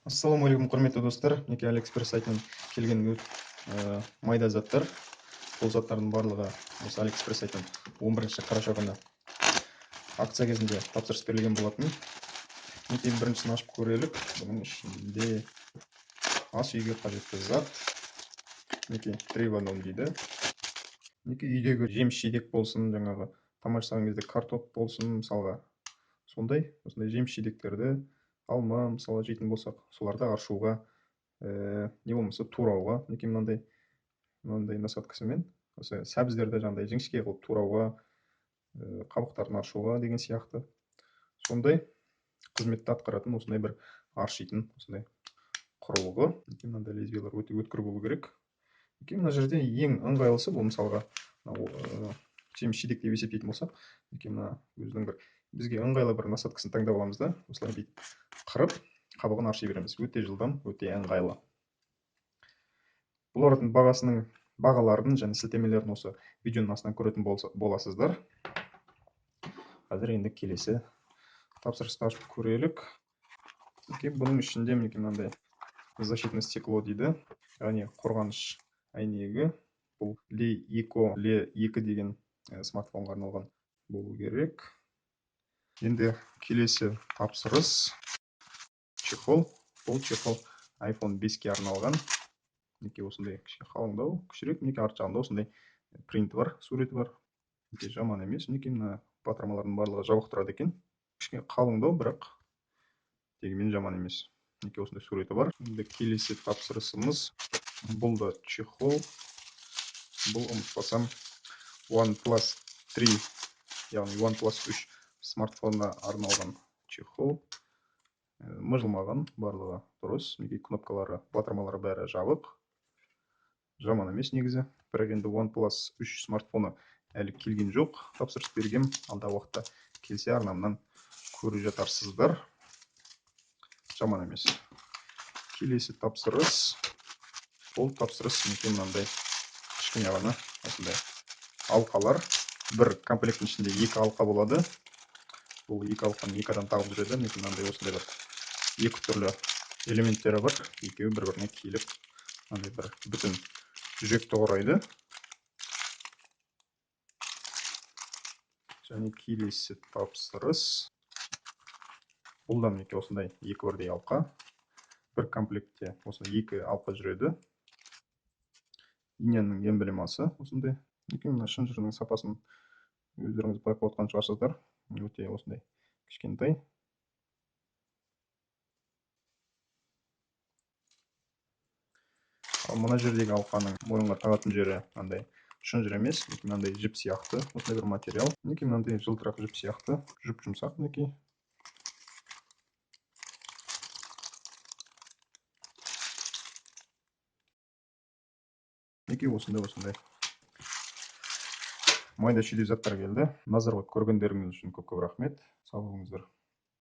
Ассалаумағалейкум құрметті достар, мінекей Алиэкспресс сайтынан келген майда заттар. Бұл заттардың барлығы осы Алиэкспресс сайтынан 11 қараша күні акция кезінде тапсырыс берілген болатын. Мінекей біріншісін ашып көрелік. Бұның ішінде ас үйге қажетті зат. Мінекей 3 в 1 дейді. Мінекей үйдегі жеміс-жидек болсын, жаңағы тамақ кезде картоп болсын, мысалға сондай жеміс-жидектерді алма мысалы жейтін болсақ, соларды аршуға, не болмаса турауға, мінекей мынандай насадкасымен осы сәбіздерді жаңағыдай жіңішке қылып турауға, қабықтарын аршуға деген сияқты сондай қызметті атқаратын осындай бір аршитын осындай құрылғы. Мынандай лезвиелер өте өткір болу керек. Мына жерде ең ыңғайлысы бұл мысалға жеміс-жидек деп есептейтін болсақ, мына өзінің бір бізге ыңғайлы бір насадкасын таңдап аламыз да, осылай бүйтіп қырып қабығын арши береміз. Өте жылдам, өте ыңғайлы. Бұлардың бағаларын және сілтемелерін осы видеоның астынан көретін боласыздар. Қазір енді келесі тапсырысты ашып көрелік. Бұның ішінде мынандай защитный стекло дейді, яғни қорғаныш әйнегі. Бұл Le2 деген смартфонға арналған болу керек. Енді келесі тапсырыс чехол. Бұл чехол iPhone 5-ке арналған. Осындай қалыңдау, кішірек, арт жағында осындай принт бар, суреті бар. Жаман емес. Мына батырмалардың барлығы жабық тұрады екен. Кішкене қалыңдау, бірақ дегенмен жаман емес. Осындай суреті бар. Енді келесі тапсырысымыз бұл да чехол. Бұл ұмытпасам OnePlus 3, яғни OnePlus 3 смартфонына арналған чехол. Мыжылмаған, барлығы дұрыс. Кнопкалары, батырмалары бәрі жабық. Жаман емес негізі. Бірақ енді OnePlus 3 смартфоны әлі келген жоқ. Тапсырыс берген, алдағы уақытта келсе арнамнан көріп жатарсыздар. Жаман емес. Келесі тапсырыс. Бұл тапсырыс мынандай кішкене ғана осындай алқалар. Бір комплекттің ішінде 2 алқа болады. Бұл 2 алқаны 2 адам тағып жүреді. Мынандай осындай бір 2 түрлі элементтері бар. Екеуі бір-біріне келіп, мынандай бір бүтін жүректі құрайды. Және келесі тапсырыс. Бұл да осындай 2 бірдей алқа. Бір комплектте осындай 2 алқа жүреді. Инянның эмблемасы осындай. Мына шынжырының сапасын өздеріңіз байқап отқан шығарсыздар. Өте осындай кішкентай. Ал мына жердегі алқаның мойынға тағатын жері мынандай шынжыр емес, мынандай жіп сияқты, осындай бір материал. Мынандай жылтырақ жіп сияқты, жіп жұмсақ. Осындай майда шүйде заттар келді. Назар қойып көргендеріңіз үшін көп рахмет. Сау болыңыздар.